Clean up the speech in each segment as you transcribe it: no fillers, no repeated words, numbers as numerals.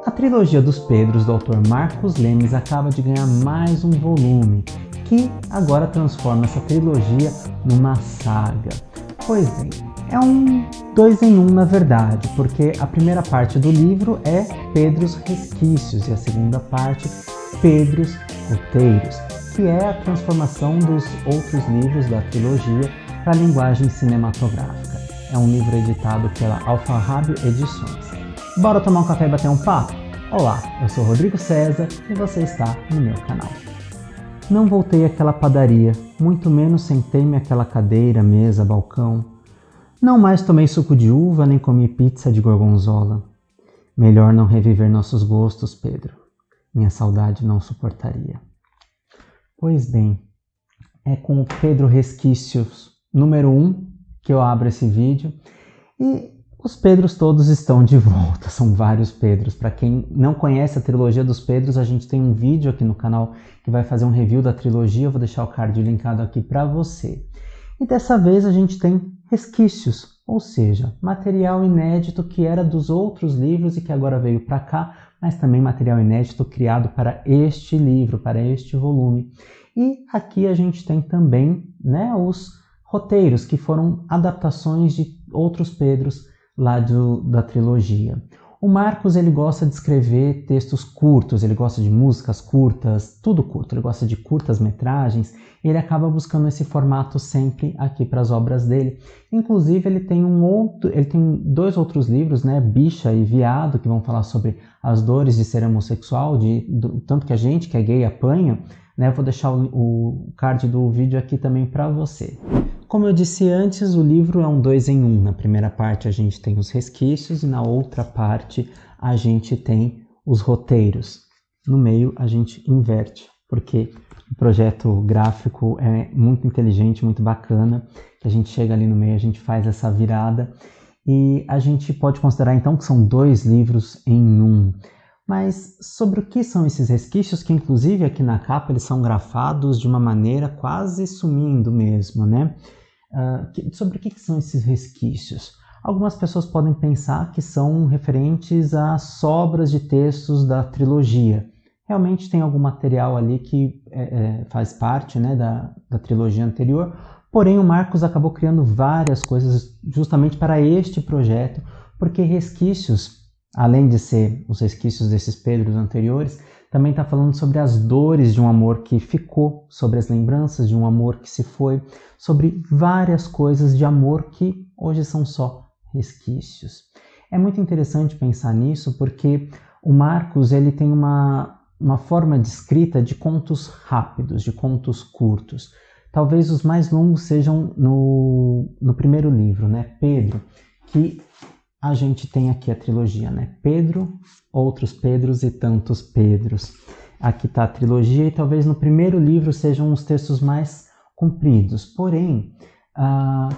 A trilogia dos Pedros do autor Marcos Lemes acaba de ganhar mais um volume, que agora transforma essa trilogia numa saga. Pois bem, é um 2 em 1 na verdade, porque a primeira parte do livro é Pedros Resquícios e a segunda parte, Pedros Roteiros, que é a transformação dos outros livros da trilogia para a linguagem cinematográfica. É um livro editado pela Alfarrábio Edições. Bora tomar um café e bater um papo? Olá, eu sou Rodrigo César e você está no meu canal. Não voltei àquela padaria, muito menos sentei-me àquela cadeira, mesa, balcão. Não mais tomei suco de uva nem comi pizza de gorgonzola. Melhor não reviver nossos gostos, Pedro. Minha saudade não suportaria. Pois bem, é com o Pedro Resquícios número 1 que eu abro esse vídeo e os Pedros todos estão de volta, são vários Pedros. Para quem não conhece a trilogia dos Pedros, a gente tem um vídeo aqui no canal que vai fazer um review da trilogia, eu vou deixar o card linkado aqui para você. E dessa vez a gente tem resquícios, ou seja, material inédito que era dos outros livros e que agora veio para cá, mas também material inédito criado para este livro, para este volume. E aqui a gente tem também, né, os roteiros, que foram adaptações de outros Pedros lá da trilogia. O Marcos, ele gosta de escrever textos curtos, ele gosta de músicas curtas, tudo curto, ele gosta de curtas metragens, e ele acaba buscando esse formato sempre aqui para as obras dele. Inclusive, ele tem dois outros livros, né, Bicha e Viado, que vão falar sobre as dores de ser homossexual, tanto que a gente que é gay apanha, né? Vou deixar o card do vídeo aqui também para você. Como eu disse antes, o livro é um 2 em 1. Na primeira parte a gente tem os resquícios e na outra parte a gente tem os roteiros. No meio a gente inverte, porque o projeto gráfico é muito inteligente, muito bacana, que a gente chega ali no meio, a gente faz essa virada e a gente pode considerar então que são 2 livros em 1. Mas sobre o que são esses resquícios, que inclusive aqui na capa eles são grafados de uma maneira quase sumindo mesmo, né? Sobre o que são esses resquícios? Algumas pessoas podem pensar que são referentes a sobras de textos da trilogia. Realmente tem algum material ali que faz parte, né, da trilogia anterior, porém o Marcos acabou criando várias coisas justamente para este projeto, porque resquícios, além de ser os resquícios desses Pedros anteriores, também está falando sobre as dores de um amor que ficou, sobre as lembranças de um amor que se foi, sobre várias coisas de amor que hoje são só resquícios. É muito interessante pensar nisso porque o Marcos ele tem uma forma de escrita de contos rápidos, de contos curtos. Talvez os mais longos sejam no primeiro livro, né? Pedro, que a gente tem aqui a trilogia, né? Pedro, outros Pedros e tantos Pedros. Aqui está a trilogia e talvez no primeiro livro sejam os textos mais compridos. Porém,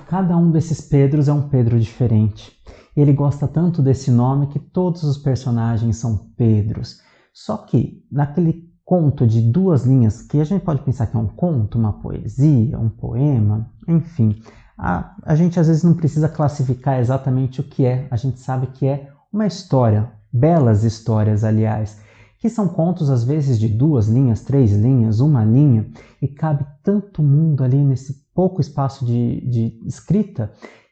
cada um desses Pedros é um Pedro diferente. Ele gosta tanto desse nome que todos os personagens são Pedros. Só que naquele conto de 2 linhas, que a gente pode pensar que é um conto, uma poesia, um poema, enfim, a gente às vezes não precisa classificar exatamente o que é, a gente sabe que é uma história, belas histórias, aliás, que são contos às vezes de 2 linhas, 3 linhas, 1 linha, e cabe tanto mundo ali nesse pouco espaço de escrita,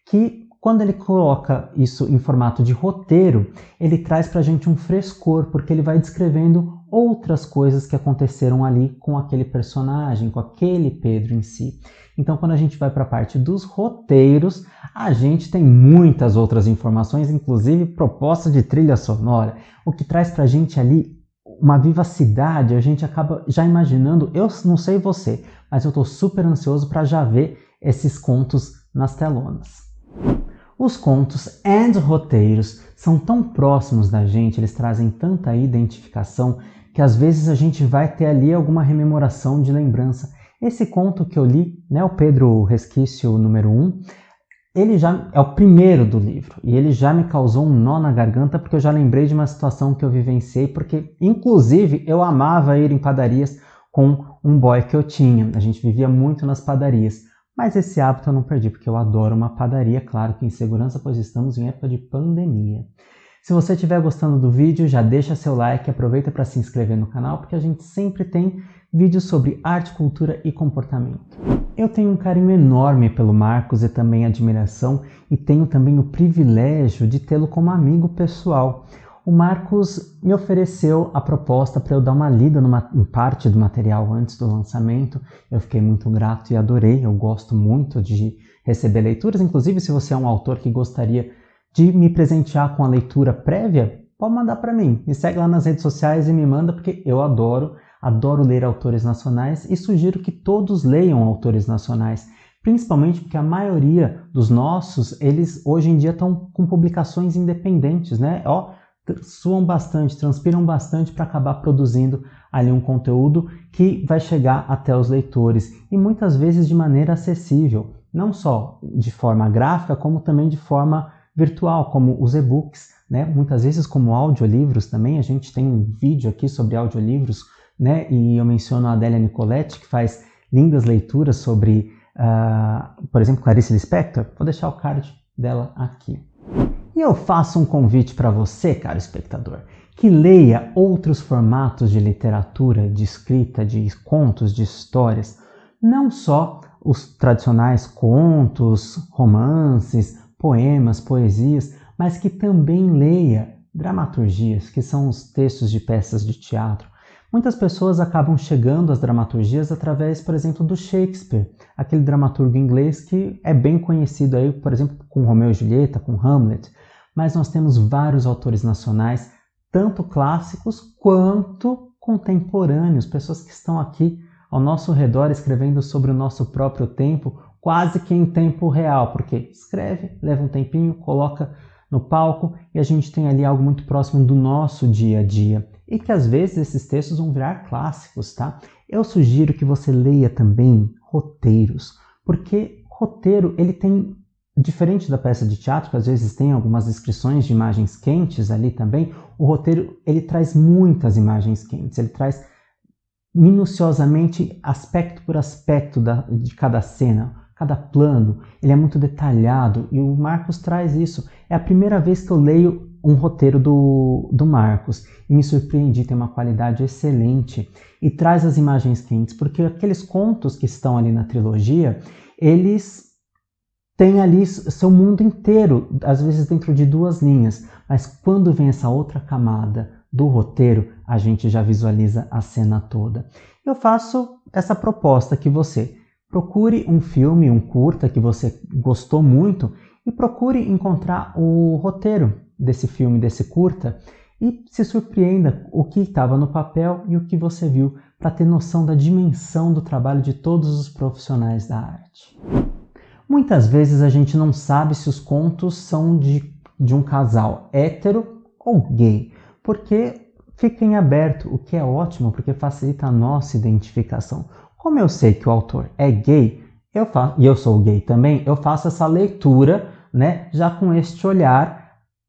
que quando ele coloca isso em formato de roteiro, ele traz para a gente um frescor, porque ele vai descrevendo outras coisas que aconteceram ali com aquele personagem, com aquele Pedro em si. Então, quando a gente vai para a parte dos roteiros, a gente tem muitas outras informações, inclusive proposta de trilha sonora, o que traz para a gente ali uma vivacidade, a gente acaba já imaginando, eu não sei você, mas eu estou super ansioso para já ver esses contos nas telonas. Os contos e roteiros são tão próximos da gente, eles trazem tanta identificação, que às vezes a gente vai ter ali alguma rememoração de lembrança. Esse conto que eu li, né, o Pedro Resquício número 1, ele já é o primeiro do livro e ele já me causou um nó na garganta porque eu já lembrei de uma situação que eu vivenciei, porque inclusive eu amava ir em padarias com um boy que eu tinha. A gente vivia muito nas padarias, mas esse hábito eu não perdi porque eu adoro uma padaria, claro que em segurança, pois estamos em época de pandemia. Se você estiver gostando do vídeo, já deixa seu like, aproveita para se inscrever no canal, porque a gente sempre tem vídeos sobre arte, cultura e comportamento. Eu tenho um carinho enorme pelo Marcos e também admiração, e tenho também o privilégio de tê-lo como amigo pessoal. O Marcos me ofereceu a proposta para eu dar uma lida em parte do material antes do lançamento. Eu fiquei muito grato e adorei. Eu gosto muito de receber leituras. Inclusive, se você é um autor que gostaria de me presentear com a leitura prévia, pode mandar para mim. Me segue lá nas redes sociais e me manda, porque eu adoro ler autores nacionais e sugiro que todos leiam autores nacionais. Principalmente porque a maioria dos nossos, eles hoje em dia estão com publicações independentes, né? Suam bastante, transpiram bastante para acabar produzindo ali um conteúdo que vai chegar até os leitores e muitas vezes de maneira acessível, não só de forma gráfica, como também de forma virtual, como os e-books, né? Muitas vezes como audiolivros também. A gente tem um vídeo aqui sobre audiolivros, né? E eu menciono a Adélia Nicoletti, que faz lindas leituras sobre, por exemplo, Clarice Lispector. Vou deixar o card dela aqui. E eu faço um convite para você, caro espectador, que leia outros formatos de literatura, de escrita, de contos, de histórias, não só os tradicionais contos, romances, poemas, poesias, mas que também leia dramaturgias, que são os textos de peças de teatro. Muitas pessoas acabam chegando às dramaturgias através, por exemplo, do Shakespeare, aquele dramaturgo inglês que é bem conhecido aí, por exemplo, com Romeu e Julieta, com Hamlet. Mas nós temos vários autores nacionais, tanto clássicos quanto contemporâneos, pessoas que estão aqui ao nosso redor escrevendo sobre o nosso próprio tempo, quase que em tempo real, porque escreve, leva um tempinho, coloca no palco e a gente tem ali algo muito próximo do nosso dia a dia. E que às vezes esses textos vão virar clássicos, tá? Eu sugiro que você leia também roteiros, porque roteiro, ele tem, diferente da peça de teatro, que às vezes tem algumas descrições de imagens quentes ali também, o roteiro, ele traz muitas imagens quentes, ele traz minuciosamente, aspecto por aspecto de cada cena, cada plano, ele é muito detalhado e o Marcos traz isso. É a primeira vez que eu leio um roteiro do Marcos e me surpreendi, tem uma qualidade excelente e traz as imagens quentes, porque aqueles contos que estão ali na trilogia, eles têm ali seu mundo inteiro, às vezes dentro de 2 linhas, mas quando vem essa outra camada do roteiro, a gente já visualiza a cena toda. Eu faço essa proposta que você procure um filme, um curta que você gostou muito e procure encontrar o roteiro desse filme, desse curta, e se surpreenda o que estava no papel e o que você viu, para ter noção da dimensão do trabalho de todos os profissionais da arte. Muitas vezes a gente não sabe se os contos são de um casal hétero ou gay, porque fica em aberto, o que é ótimo, porque facilita a nossa identificação. Como eu sei que o autor é gay, e eu sou gay também, eu faço essa leitura, né, já com este olhar.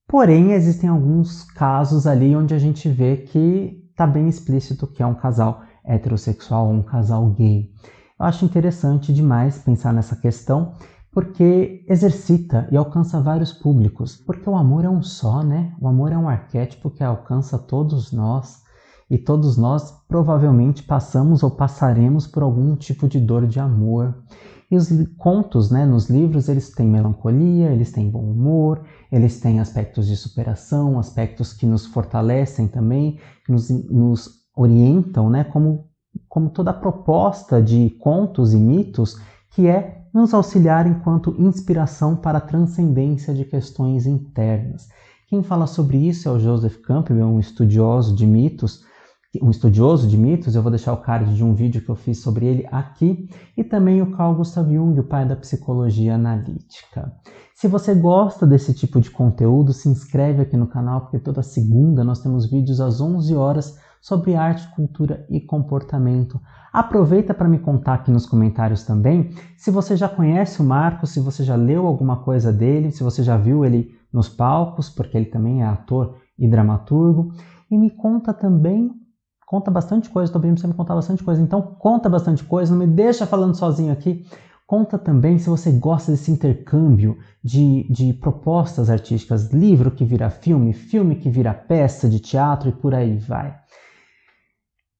Porém, existem alguns casos ali onde a gente vê que está bem explícito que é um casal heterossexual ou um casal gay. Eu acho interessante demais pensar nessa questão, porque exercita e alcança vários públicos. Porque o amor é um só, né? O amor é um arquétipo que alcança todos nós. E todos nós provavelmente passamos ou passaremos por algum tipo de dor de amor. E os contos, né, nos livros, eles têm melancolia, eles têm bom humor, eles têm aspectos de superação, aspectos que nos fortalecem também, que nos orientam, né, como toda a proposta de contos e mitos, que é nos auxiliar enquanto inspiração para a transcendência de questões internas. Quem fala sobre isso é o Joseph Campbell, um estudioso de mitos, eu vou deixar o card de um vídeo que eu fiz sobre ele aqui, e também o Carl Gustav Jung, o pai da psicologia analítica. Se você gosta desse tipo de conteúdo, se inscreve aqui no canal, porque toda segunda nós temos vídeos às 11 horas sobre arte, cultura e comportamento. Aproveita para me contar aqui nos comentários também se você já conhece o Marcos, se você já leu alguma coisa dele, se você já viu ele nos palcos, porque ele também é ator e dramaturgo, e me conta também. Conta bastante coisa, estou pedindo para você me contar bastante coisa, então conta bastante coisa, não me deixa falando sozinho aqui. Conta também se você gosta desse intercâmbio de propostas artísticas, livro que vira filme, filme que vira peça de teatro e por aí vai.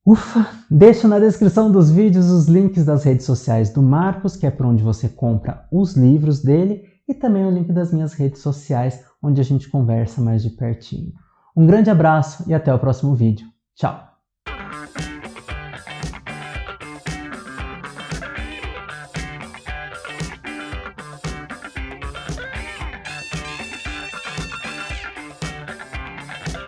Ufa! Deixo na descrição dos vídeos os links das redes sociais do Marcos, que é por onde você compra os livros dele, e também o link das minhas redes sociais, onde a gente conversa mais de pertinho. Um grande abraço e até o próximo vídeo. Tchau!